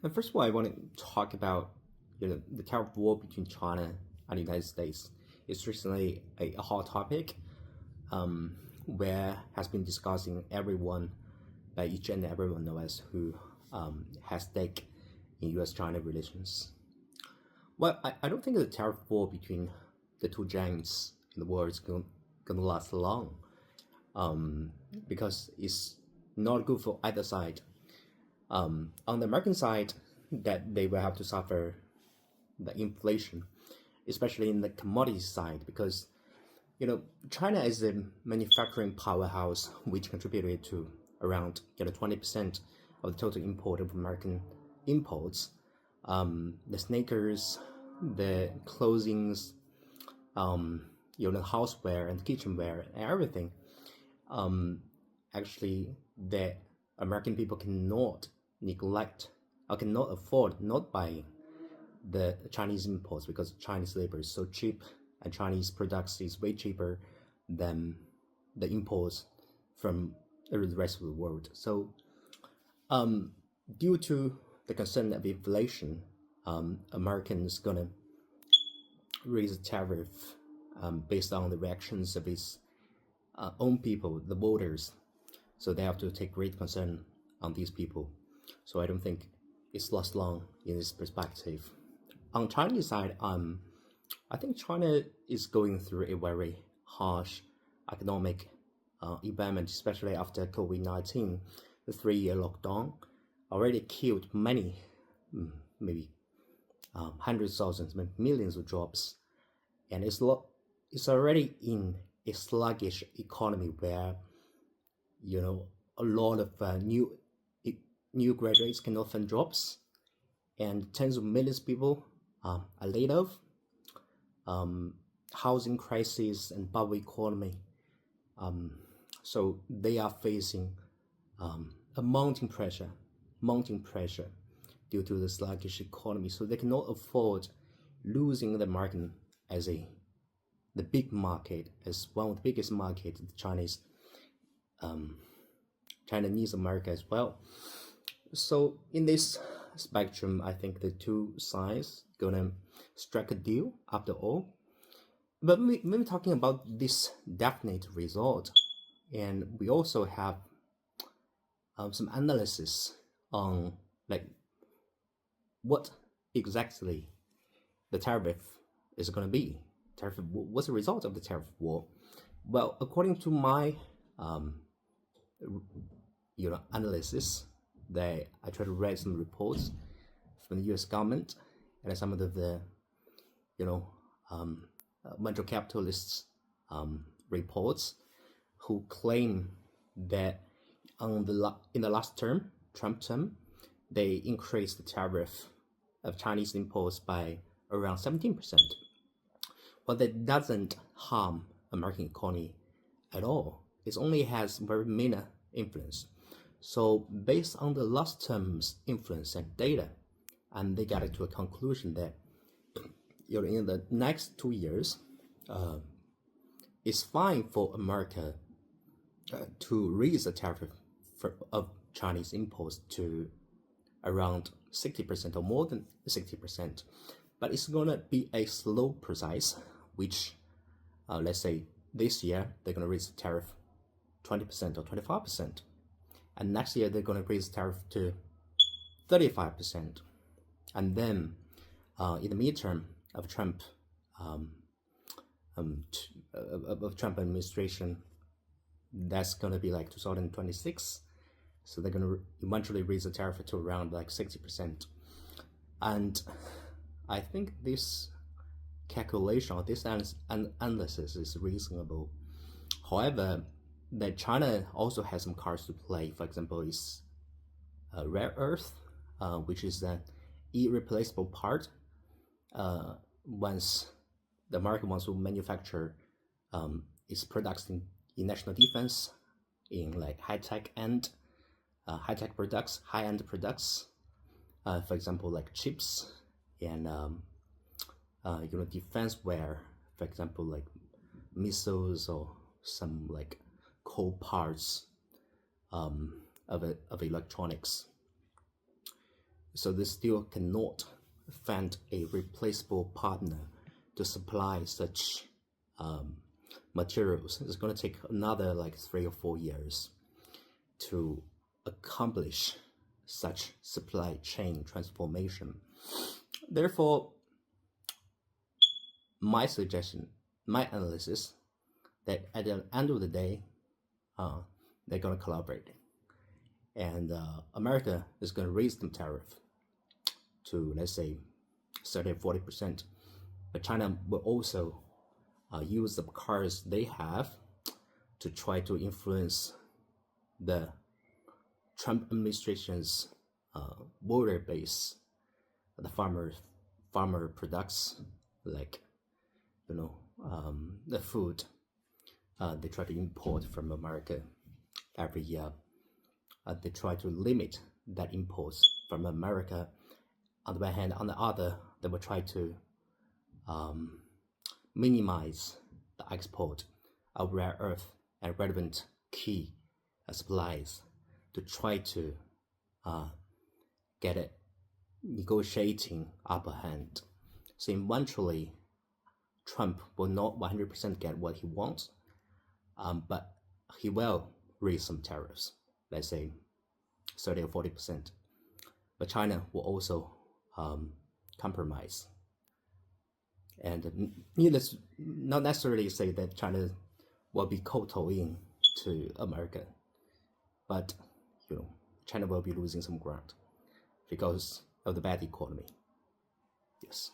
And first of all, I want to talk about the tariff war between China and the United States. It's recently a hot topic where has been discussing everyone, by each and everyone of us who has stake in U.S.-China relations. Well, I don't think the tariff war between the two giants in the world is going to last long, because it's not good for either side. On the American side, that they will have to suffer the inflation, especially in the commodity side, because China is a manufacturing powerhouse which contributed to around 20% of the total import of American imports. The sneakers, the clothings, houseware and kitchenware and everything. Actually, the American people cannot neglect or cannot afford not buying the Chinese imports, because Chinese labor is so cheap and Chinese products is way cheaper than the imports from the rest of the world. So due to the concern of inflation, Americans gonna raise the tariff based on the reactions of its own people, the voters. So they have to take great concern on these people. So I don't think it's lasts long in this perspective. On Chinese side, I think China is going through a very harsh economic environment, especially after COVID-19. The 3-year lockdown already killed many, maybe hundreds of thousands, maybe millions of jobs, and it's already in a sluggish economy where a lot of new graduates cannot find jobs, and tens of millions of people are laid off. Housing crisis and bubble economy. So they are facing a mounting pressure due to the sluggish economy. So they cannot afford losing the market as the big market, as one of the biggest markets. China needs America as well. So in this spectrum, I think the two sides gonna strike a deal after all. But when we're talking about this definite result, and we also have some analysis on what exactly the tariff is going to be. What's the result of the tariff war? Well, according to my analysis, I try to read some reports from the U.S. government and some of the venture capitalists reports, who claim that in the last term, Trump term, they increased the tariff of Chinese imports by around 17%. But that doesn't harm American economy at all. It only has very minor influence. So based on the last term's influence and data, and they got to a conclusion that in the next 2 years, it's fine for America to raise the tariff of Chinese imports to around 60% or more than 60%. But it's gonna be a slow process, which let's say this year they're gonna raise the tariff 20% or 25%, and next year they're gonna raise the tariff to 35%, and then in the midterm of Trump Trump administration, that's gonna be like 2026. So they're gonna eventually raise the tariff to around 60%, and I think this calculation or this analysis is reasonable. However, that China also has some cards to play. For example, is rare earth, which is an irreplaceable part. Once the American wants to manufacture its products in national defense, in high-tech products, high-end products, for example, chips and defense wear, for example, missiles or some core parts of electronics. So they still cannot find a replaceable partner to supply such materials. It's going to take another like 3 or 4 years to accomplish such supply chain transformation. Therefore, my suggestion, my analysis, that at the end of the day, they're going to collaborate. And America is going to raise the tariff to, let's say, 30 or 40%. But China will also use the cards they have to try to influence the Trump administration's border base, the farmer products, like, the food they try to import from America every year. They try to limit that imports from America. On the one hand, on the other, they will try to minimize the export of rare earth and relevant key supplies to try to get a negotiating upper hand. So eventually, Trump will not 100% get what he wants, but he will raise some tariffs, let's say 30 or 40%. But China will also compromise. And needless, not necessarily say that China will be kowtowing to America, but China will be losing some ground because of the bad economy. Yes.